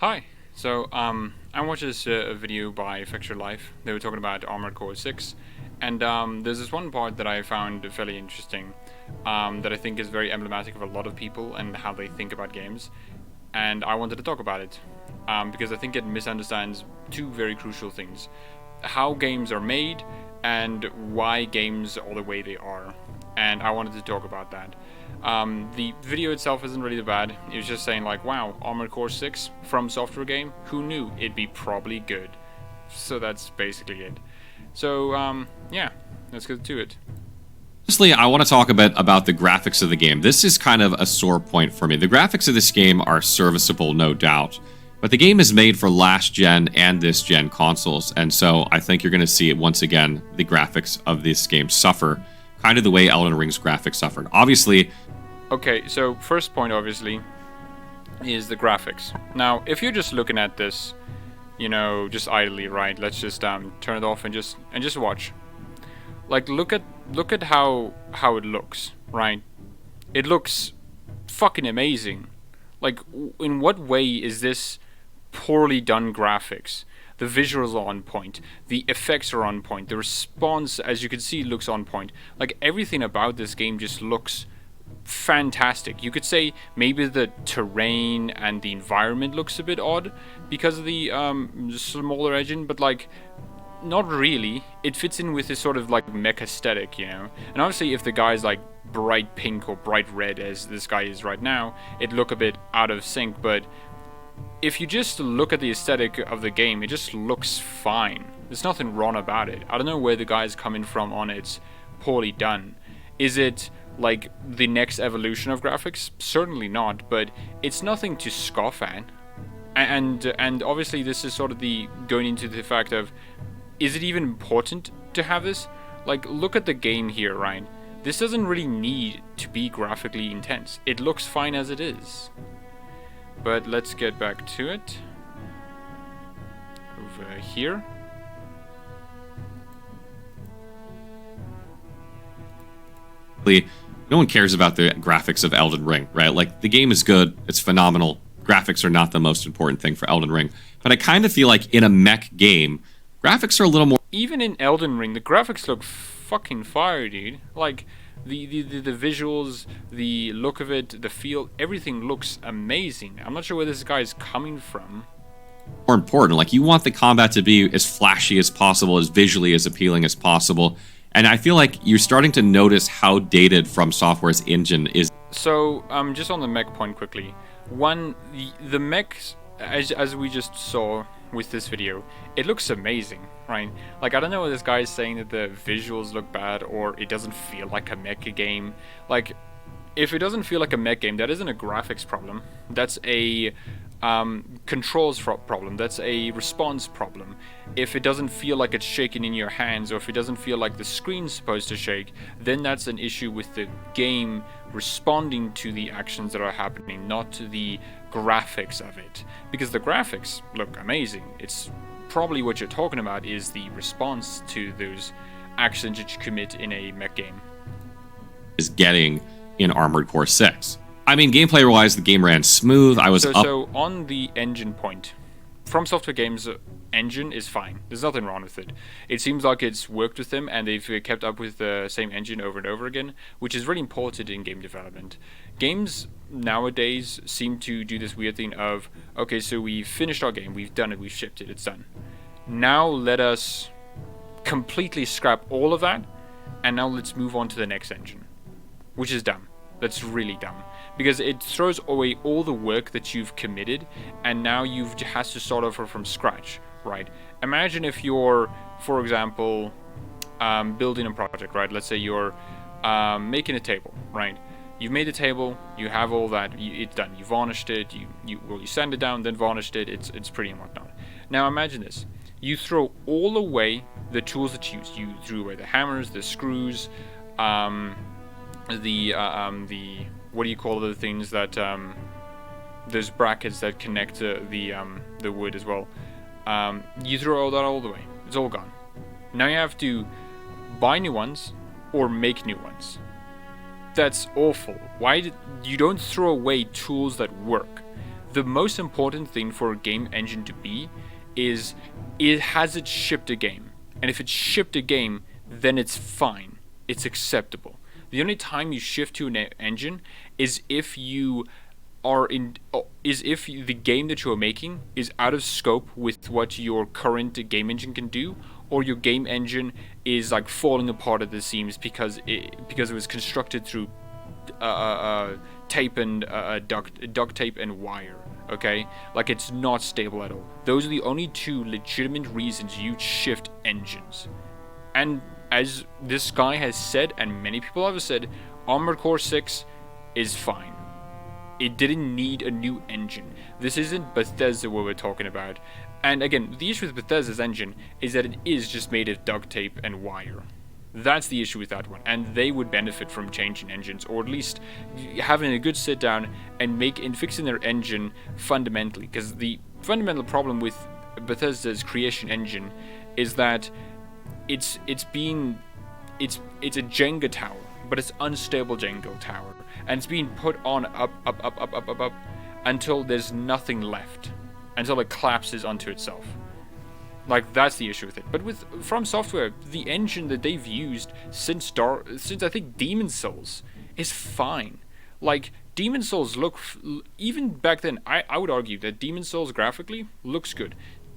Hi. I watched this video by Fextralife. They were talking about Armored Core 6, and there's this one part that I found fairly interesting, that I think is very emblematic of a lot of people and how they think about games, and I wanted to talk about it, because I think it misunderstands two very crucial things: how games are made and why games are the way they are. And I wanted to talk about that. The video itself isn't really that bad. It was just saying like, wow, Armored Core 6 from software game, who knew it'd be probably good. So that's basically it. So yeah, let's get to it. Honestly, I want to talk a bit about the graphics of the game. This is kind of a sore point for me. The graphics of this game are serviceable, no doubt, but the game is made for last gen and this gen consoles, and so I think you're going to see it once again, the graphics of this game suffer, kind of the way Elden Ring's graphics suffered. Obviously. Okay, so first point obviously is the graphics. Now, if you're just looking at this, just idly, right? Let's just turn it off and just watch. Like, look at how it looks, right? It looks fucking amazing. Like, in what way is this poorly done graphics? The visuals are on point, the effects are on point, the response, as you can see, looks on point. Like, everything about this game just looks fantastic. You could say maybe the terrain and the environment looks a bit odd because of the smaller engine, but like, not really. It fits in with this sort of like mech aesthetic, And obviously if the guy's like bright pink or bright red as this guy is right now, it'd look a bit out of sync, but if you just look at the aesthetic of the game, it just looks fine. There's nothing wrong about it. I don't know where the guy's coming from on it's poorly done. Is it like the next evolution of graphics? Certainly not, but it's nothing to scoff at. And obviously this is sort of the going into the fact of, is it even important to have this? Like, look at the game here, right? This doesn't really need to be graphically intense. It looks fine as it is. But let's get back to it. Over here. No one cares about the graphics of Elden Ring, right? Like, the game is good, it's phenomenal. Graphics are not the most important thing for Elden Ring. But I kind of feel like in a mech game, graphics are a little more... Even in Elden Ring, the graphics look fucking fire, dude. Like, the visuals, the look of it, the feel, everything looks amazing. I'm not sure where this guy is coming from. More important. Like, you want the combat to be as flashy as possible, as visually as appealing as possible. And I feel like you're starting to notice how dated From Software's engine is. So, just on the mech point quickly. One, the mechs, as we just saw with this video, it looks amazing, right? Like, I don't know what this guy is saying that the visuals look bad or it doesn't feel like a mecha game. Like, if it doesn't feel like a mech game, that isn't a graphics problem. That's a controls problem. That's a response problem. If it doesn't feel like it's shaking in your hands, or if it doesn't feel like the screen's supposed to shake, then that's an issue with the game responding to the actions that are happening, not to the graphics of it. Because the graphics look amazing. It's probably what you're talking about is the response to those actions that you commit in a mech game. Is getting in Armored Core 6. I mean, gameplay-wise, the game ran smooth. So on the engine point, From Software Games' engine is fine. There's nothing wrong with it. It seems like it's worked with them, and they've kept up with the same engine over and over again, which is really important in game development. Games nowadays seem to do this weird thing of, okay, so we've finished our game, we've done it, we've shipped it, it's done. Now let us completely scrap all of that, and now let's move on to the next engine. Which is dumb. That's really dumb. Because it throws away all the work that you've committed, and now you've has to start over from scratch, right? Imagine if you're, for example, building a project, right? Let's say you're making a table, right? You've made a table, you have all that, it's done. You varnished it, you sand it down, then varnished it, it's pretty and whatnot. Now imagine this. You throw all away the tools that you used. You threw away the hammers, the screws, the what do you call the things that those brackets that connect the wood as well. You throw all that all the way. It's all gone. Now you have to buy new ones or make new ones. That's awful. You don't throw away tools that work. the most important thing for a game engine to be is has it shipped a game. And if it's shipped a game, then it's fine. It's acceptable. The only time you shift to an engine is if you the game that you're making is out of scope with what your current game engine can do, or your game engine is like falling apart at the seams because it was constructed through tape and duct tape and wire. Okay, like it's not stable at all. Those are the only two legitimate reasons you shift engines. And as this guy has said, and many people have said, Armored Core 6 is fine. It didn't need a new engine. This isn't Bethesda what we're talking about. And again, the issue with Bethesda's engine is that it is just made of duct tape and wire. That's the issue with that one, and they would benefit from changing engines, or at least having a good sit down and fixing their engine fundamentally. Because the fundamental problem with Bethesda's creation engine is that it's a Jenga tower, but it's unstable Jenga tower, and it's being put on up until there's nothing left, until it collapses onto itself. Like, that's the issue with it. But with From Software, the engine that they've used since I think Demon Souls is fine. Like, Demon Souls even back then, I would argue that Demon Souls graphically looks good.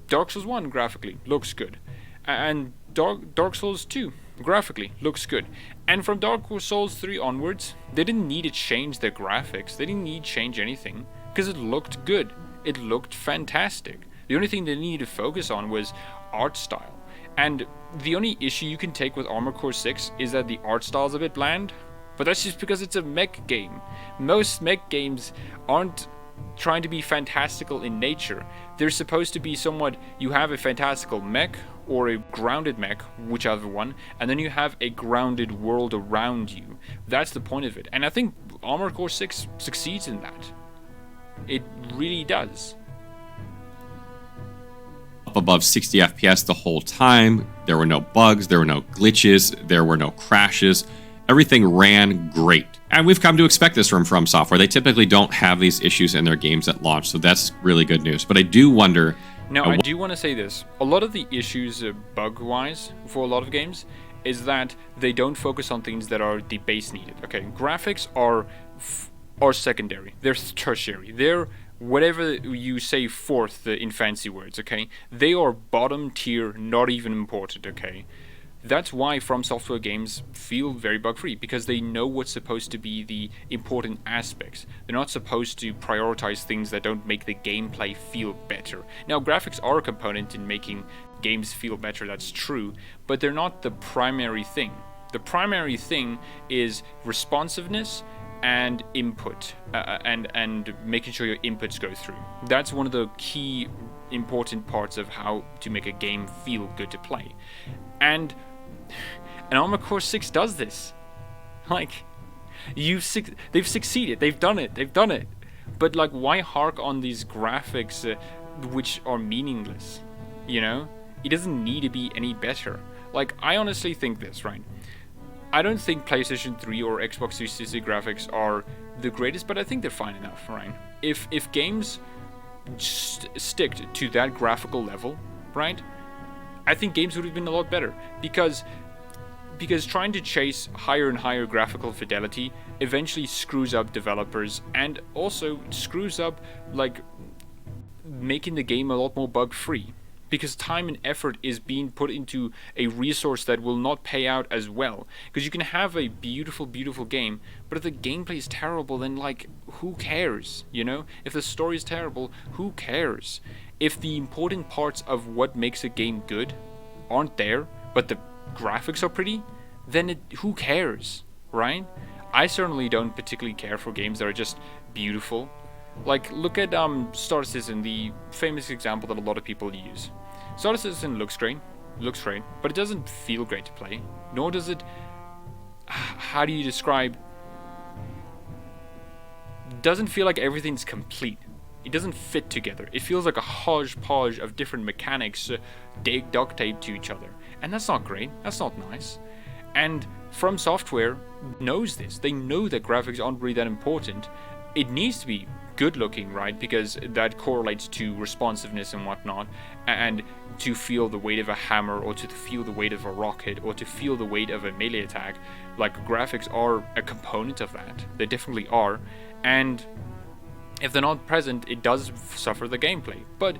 Dark Souls 1 graphically looks good. And Dark Souls 2 graphically looks good. And from Dark Souls 3 onwards, they didn't need to change their graphics. They didn't need to change anything because it looked good. It looked fantastic. The only thing they needed to focus on was art style. And the only issue you can take with Armored Core 6 is that the art style is a bit bland. But that's just because it's a mech game. Most mech games aren't trying to be fantastical in nature. They're supposed to be somewhat, you have a fantastical mech or a grounded mech, whichever one, and then you have a grounded world around you. That's the point of it. And I think Armored Core 6 succeeds in that. It really does. Above 60 FPS the whole time. There were no bugs, there were no glitches, there were no crashes. Everything ran great. And we've come to expect this from Software. They typically don't have these issues in their games at launch, so that's really good news. But I do wonder... Now, I do want to say this. A lot of the issues bug-wise for a lot of games is that they don't focus on things that are the base needed. Okay, graphics are secondary. They're tertiary. They're whatever you say fourth in fancy words, okay? They are bottom tier, not even important, okay? That's why From Software games feel very bug-free, because they know what's supposed to be the important aspects. They're not supposed to prioritize things that don't make the gameplay feel better. Now, graphics are a component in making games feel better, that's true, but they're not the primary thing. The primary thing is responsiveness and input, and making sure your inputs go through. That's one of the key important parts of how to make a game feel good to play. And Armored Core 6 does this. Like, they've succeeded. They've done it. But like, why hark on these graphics which are meaningless? You know, it doesn't need to be any better. Like, I honestly think this, right? I don't think PlayStation 3 or Xbox 360 graphics are the greatest, but I think they're fine enough, right? If games stick to that graphical level, right? I think games would have been a lot better, because trying to chase higher and higher graphical fidelity eventually screws up developers, and also screws up like making the game a lot more bug-free, because time and effort is being put into a resource that will not pay out as well. Because you can have a beautiful game, but if the gameplay is terrible, then like, who cares, you know? If the story is terrible, who cares? If the important parts of what makes a game good aren't there, but the graphics are pretty, then who cares, right? I certainly don't particularly care for games that are just beautiful. Like, look at Star Citizen, the famous example that a lot of people use. Star Citizen looks great, but it doesn't feel great to play, nor does it... How do you describe... Doesn't feel like everything's complete. It doesn't fit together. It feels like a hodgepodge of different mechanics duct taped to each other. And that's not great. That's not nice. And From Software knows this. They know that graphics aren't really that important. It needs to be good looking, right? Because that correlates to responsiveness and whatnot, and to feel the weight of a hammer, or to feel the weight of a rocket, or to feel the weight of a melee attack. Like, graphics are a component of that. They definitely are, and if they're not present, it does suffer the gameplay. But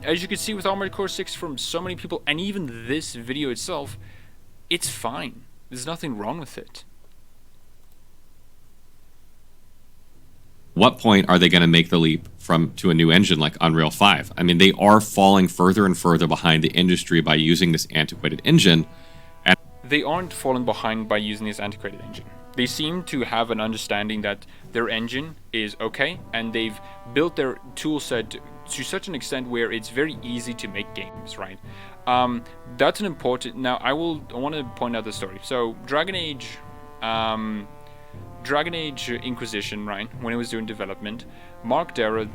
as you can see with Armored Core 6 from so many people, and even this video itself, it's fine. There's nothing wrong with it. What point are they going to make the leap to a new engine like Unreal 5? I mean, they are falling further and further behind the industry by using this antiquated engine. And they aren't falling behind by using this antiquated engine. They seem to have an understanding that their engine is okay, and they've built their tool set to such an extent where it's very easy to make games, right? That's an important... Now, I want to point out the story. So, Dragon Age Inquisition, right, when it was doing development, Mark Darrah,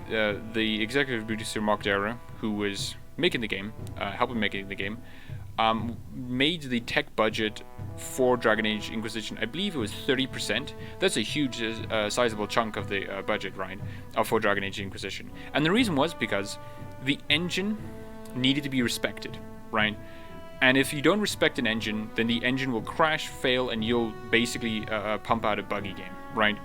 the executive producer Mark Darrah, who was making the game, helping making the game, made the tech budget for Dragon Age Inquisition, I believe it was 30%. That's a huge, sizable chunk of the budget, right, for Dragon Age Inquisition. And the reason was because the engine needed to be respected, right? And if you don't respect an engine, then the engine will crash, fail, and you'll basically pump out a buggy game, right?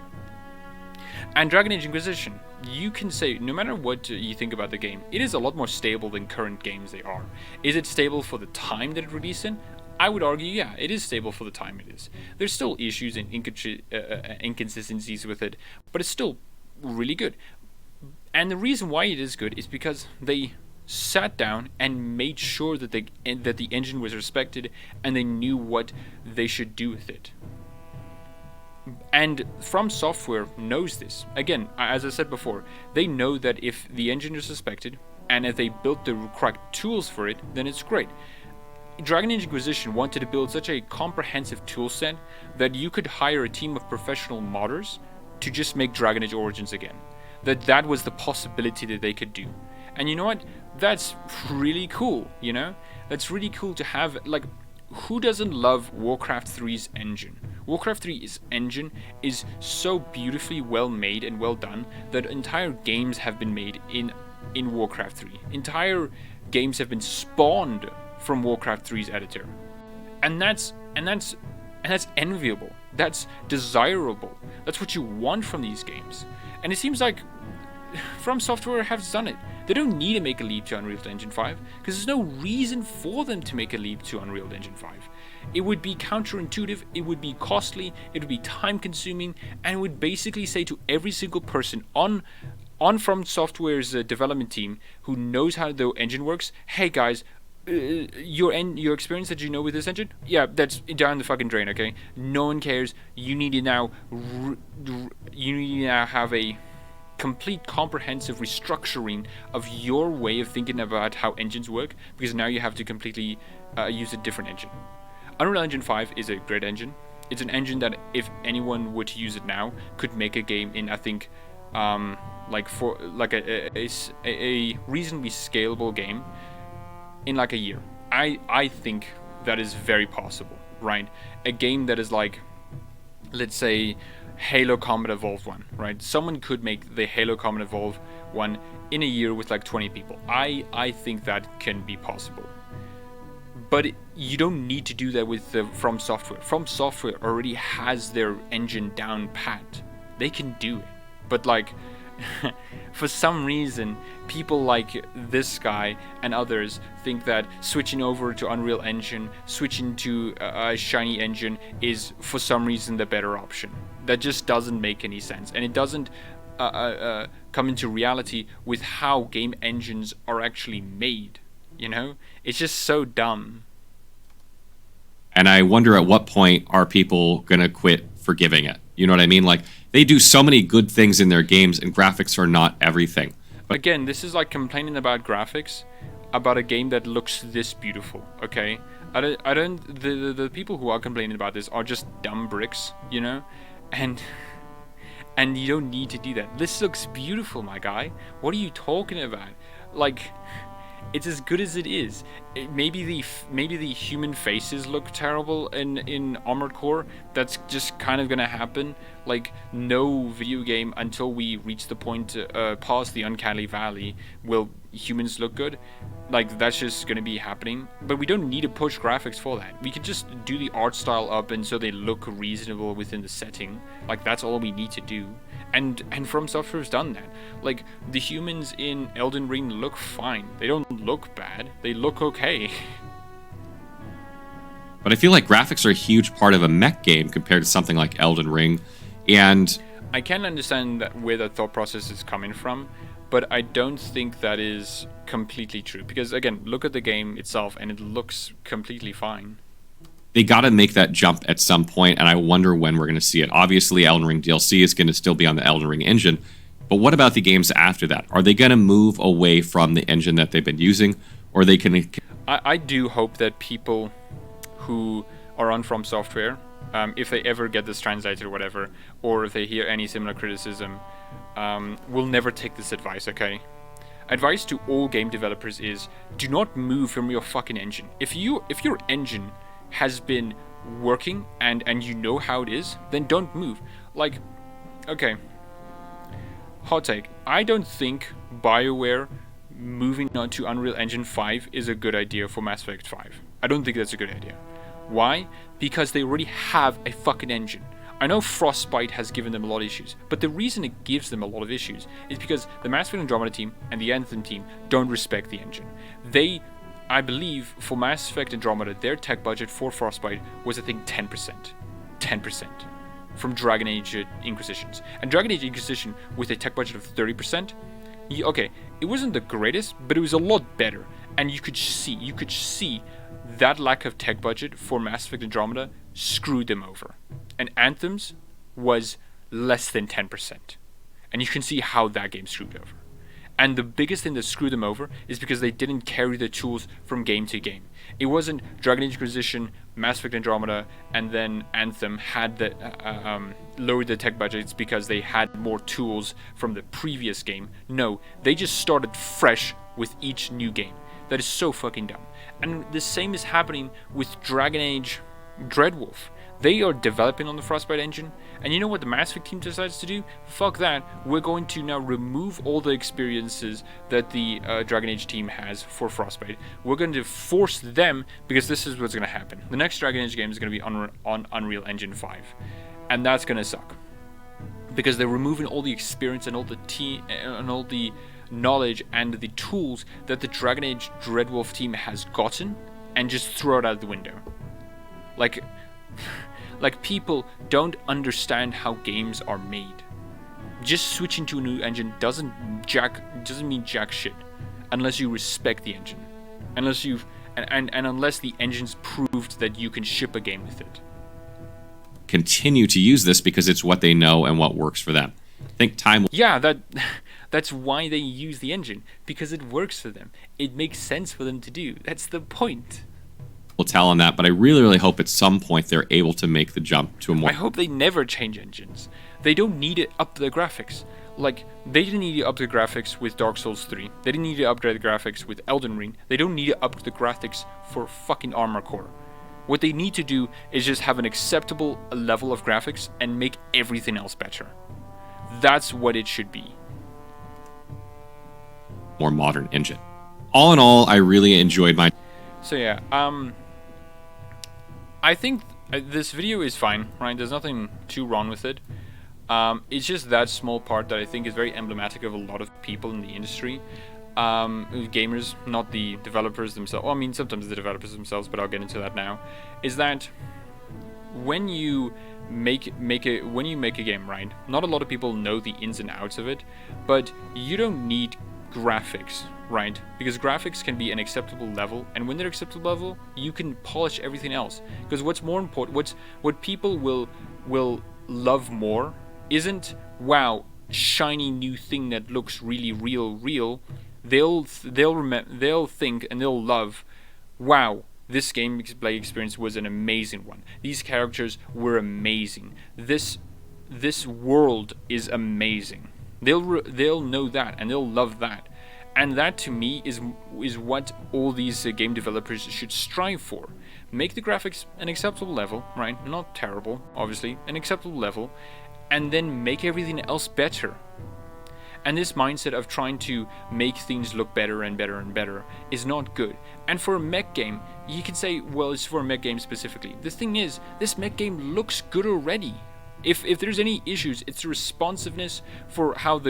And Dragon Age Inquisition, you can say, no matter what you think about the game, it is a lot more stable than current games they are. Is it stable for the time that it released in? I would argue, yeah, it is stable for the time it is. There's still issues and inconsistencies with it, but it's still really good. And the reason why it is good is because they sat down and made sure that the engine was respected, and they knew what they should do with it. And From Software knows this. Again, as I said before, they know that if the engine is respected, and if they built the correct tools for it, then it's great. Dragon Age Inquisition wanted to build such a comprehensive tool set that you could hire a team of professional modders to just make Dragon Age Origins again. That was the possibility that they could do. And you know what? That's really cool, you know? That's really cool to have, like, who doesn't love Warcraft 3's engine? Warcraft 3's engine is so beautifully well made and well done that entire games have been made in Warcraft 3. Entire games have been spawned from Warcraft 3's editor. And that's enviable. That's desirable. That's what you want from these games. And it seems like From Software has done it. They don't need to make a leap to Unreal Engine 5, because there's no reason for them to make a leap to Unreal Engine 5. It would be counterintuitive, it would be costly, it would be time consuming, and it would basically say to every single person on From Software's development team who knows how the engine works, hey guys, your experience that you know with this engine, yeah, that's down the fucking drain, okay? No one cares. You need to now have a complete comprehensive restructuring of your way of thinking about how engines work, because now you have to completely use a different engine. Unreal Engine 5 is a great engine. It's an engine that if anyone were to use it now could make a game in, I think, a reasonably scalable game in like a year. I think that is very possible, right? A game that is like, let's say, Halo Combat Evolved 1, right? Someone could make the Halo Combat Evolved 1 in a year with like 20 people. I think that can be possible. But you don't need to do that with From Software. From Software already has their engine down pat. They can do it. But like, for some reason, people like this guy and others think that switching over to Unreal Engine, switching to a shiny engine is for some reason the better option. That just doesn't make any sense, and it doesn't come into reality with how game engines are actually made. You know, it's just so dumb. And I wonder at what point are people gonna quit forgiving it? You know what I mean? Like, they do so many good things in their games, and graphics are not everything. But again, this is like complaining about graphics, about a game that looks this beautiful. Okay, the people who are complaining about this are just dumb bricks, you know, and you don't need to do that. This looks beautiful, my guy. What are you talking about? Like, it's as good as it is. Maybe the human faces look terrible in Armored Core. That's just kind of gonna happen. Like, no video game until we reach the point past the uncanny valley will humans look good. Like, that's just gonna be happening. But we don't need to push graphics for that. We can just do the art style up and so they look reasonable within the setting. Like, that's all we need to do. And From Software's done that. Like, the humans in Elden Ring look fine. They don't look bad. They look okay. But I feel like graphics are a huge part of a mech game compared to something like Elden Ring. And I can understand where that thought process is coming from, but I don't think that is completely true. Because again, look at the game itself and it looks completely fine. they got to make that jump at some point, and I wonder when we're going to see it. Obviously, Elden Ring DLC is going to still be on the Elden Ring engine, but what about the games after that? Are they going to move away from the engine that they've been using, or are they going to... I do hope that people who are on From Software, if they ever get this translated or whatever, or if they hear any similar criticism, will never take this advice, okay? Advice to all game developers is, do not move from your fucking engine. If your engine has been working and you know how it is, then don't move. Like, okay, hot take. I don't think BioWare moving on to Unreal Engine 5 is a good idea for Mass Effect 5. I don't think that's a good idea. Why? Because they already have a fucking engine. I know Frostbite has given them a lot of issues, but the reason it gives them a lot of issues is because the Mass Effect Andromeda team and the Anthem team don't respect the engine. They, I believe, for Mass Effect Andromeda, their tech budget for Frostbite was, I think, 10%. 10% from Dragon Age Inquisitions. And Dragon Age Inquisition, with a tech budget of 30%, okay, it wasn't the greatest, but it was a lot better. And you could see that lack of tech budget for Mass Effect Andromeda screwed them over. And Anthem's was less than 10%. And you can see how that game screwed over. And the biggest thing that screwed them over is because they didn't carry the tools from game to game. It wasn't Dragon Age Inquisition, Mass Effect Andromeda, and then Anthem had the lowered the tech budgets because they had more tools from the previous game. No, they just started fresh with each new game. That is so fucking dumb. And the same is happening with Dragon Age Dreadwolf. They are developing on the Frostbite engine, and you know what the Mass Effect team decides to do? Fuck that, we're going to now remove all the experiences that the Dragon Age team has for Frostbite. We're going to force them, because this is what's going to happen. The next Dragon Age game is going to be on Unreal Engine 5, and that's going to suck. Because they're removing all the experience and all the knowledge and the tools that the Dragon Age Dreadwolf team has gotten, and just throw it out the window. Like people don't understand how games are made. Just switching to a new engine doesn't mean jack shit unless you respect the engine. Unless unless the engine's proved that you can ship a game with it. Continue to use this because it's what they know and what works for them. I think time... Yeah, that's why they use the engine, because it works for them. It makes sense for them to do. That's the point. Will tell on that, but I really hope at some point they're able to make the jump to a more... I hope they never change engines. They don't need to up the graphics. Like, they didn't need to up the graphics with Dark Souls 3. They didn't need to upgrade the graphics with Elden Ring. They don't need to up the graphics for fucking Armored Core. What they need to do is just have an acceptable level of graphics and make everything else better. That's what it should be. More modern engine. All in all, I really enjoyed my... So yeah, I think this video is fine, right? There's nothing too wrong with it. It's just that small part that I think is very emblematic of a lot of people in the industry. Gamers, not the developers themselves. Well, I mean, sometimes the developers themselves, but I'll get into that now. Is that when you make a game, right? Not a lot of people know the ins and outs of it, but you don't need graphics, right? Because graphics can be an acceptable level, and when they're acceptable level, you can polish everything else. Because what's more important, what people will love more isn't, wow, shiny new thing that looks really real. They'll think and they'll love, wow, this gameplay experience was an amazing one. These characters were amazing. This world is amazing. They'll know that and they'll love that, and that to me is what all these game developers should strive for. Make the graphics an acceptable level, right? Not terrible, obviously, an acceptable level, and then make everything else better. And this mindset of trying to make things look better and better and better is not good. And for a mech game, you can say, well, it's for a mech game specifically. The thing is, this mech game looks good already. If there's any issues, it's the responsiveness for how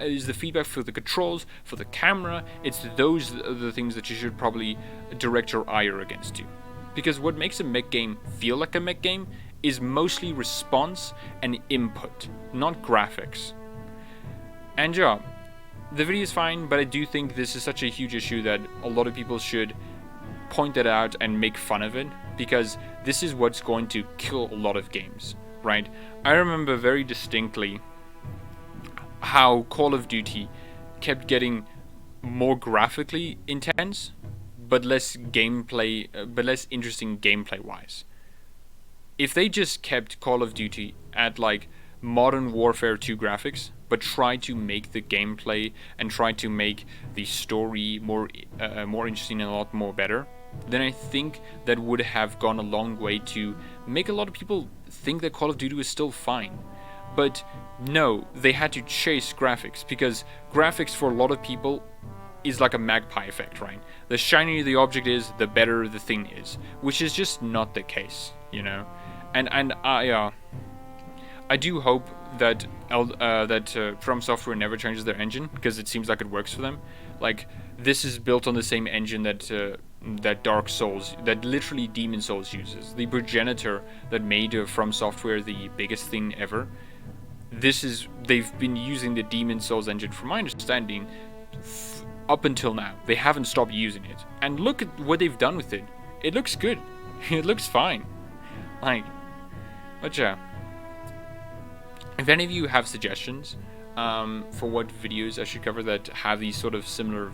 is the feedback for the controls, for the camera. It's those are the things that you should probably direct your ire against you. Because what makes a mech game feel like a mech game is mostly response and input, not graphics. And yeah, the video is fine, but I do think this is such a huge issue that a lot of people should point that out and make fun of it, because this is what's going to kill a lot of games, right? I remember very distinctly how Call of Duty kept getting more graphically intense, but less interesting gameplay-wise. If they just kept Call of Duty at like Modern Warfare 2 graphics, but try to make the gameplay and try to make the story more interesting and a lot more better, then I think that would have gone a long way to make a lot of people think that Call of Duty was still fine. But no, they had to chase graphics, because graphics for a lot of people is like a magpie effect, right? The shinier the object is, the better the thing is, which is just not the case, you know? And I do hope that From Software never changes their engine, because it seems like it works for them. Like, this is built on the same engine that Dark Souls, that literally Demon Souls uses. The progenitor that made From Software the biggest thing ever. They've been using the Demon Souls engine, from my understanding, up until now. They haven't stopped using it. And look at what they've done with it. It looks good. It looks fine. Like, but yeah. If any of you have suggestions for what videos I should cover that have these sort of similar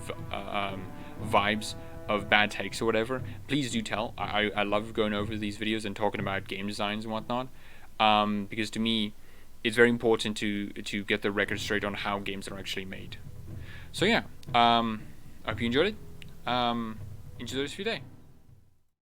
vibes of bad takes or whatever, please do tell. I love going over these videos and talking about game designs and whatnot, because to me, it's very important to get the record straight on how games are actually made. So yeah, I hope you enjoyed it. Enjoy the rest of your day.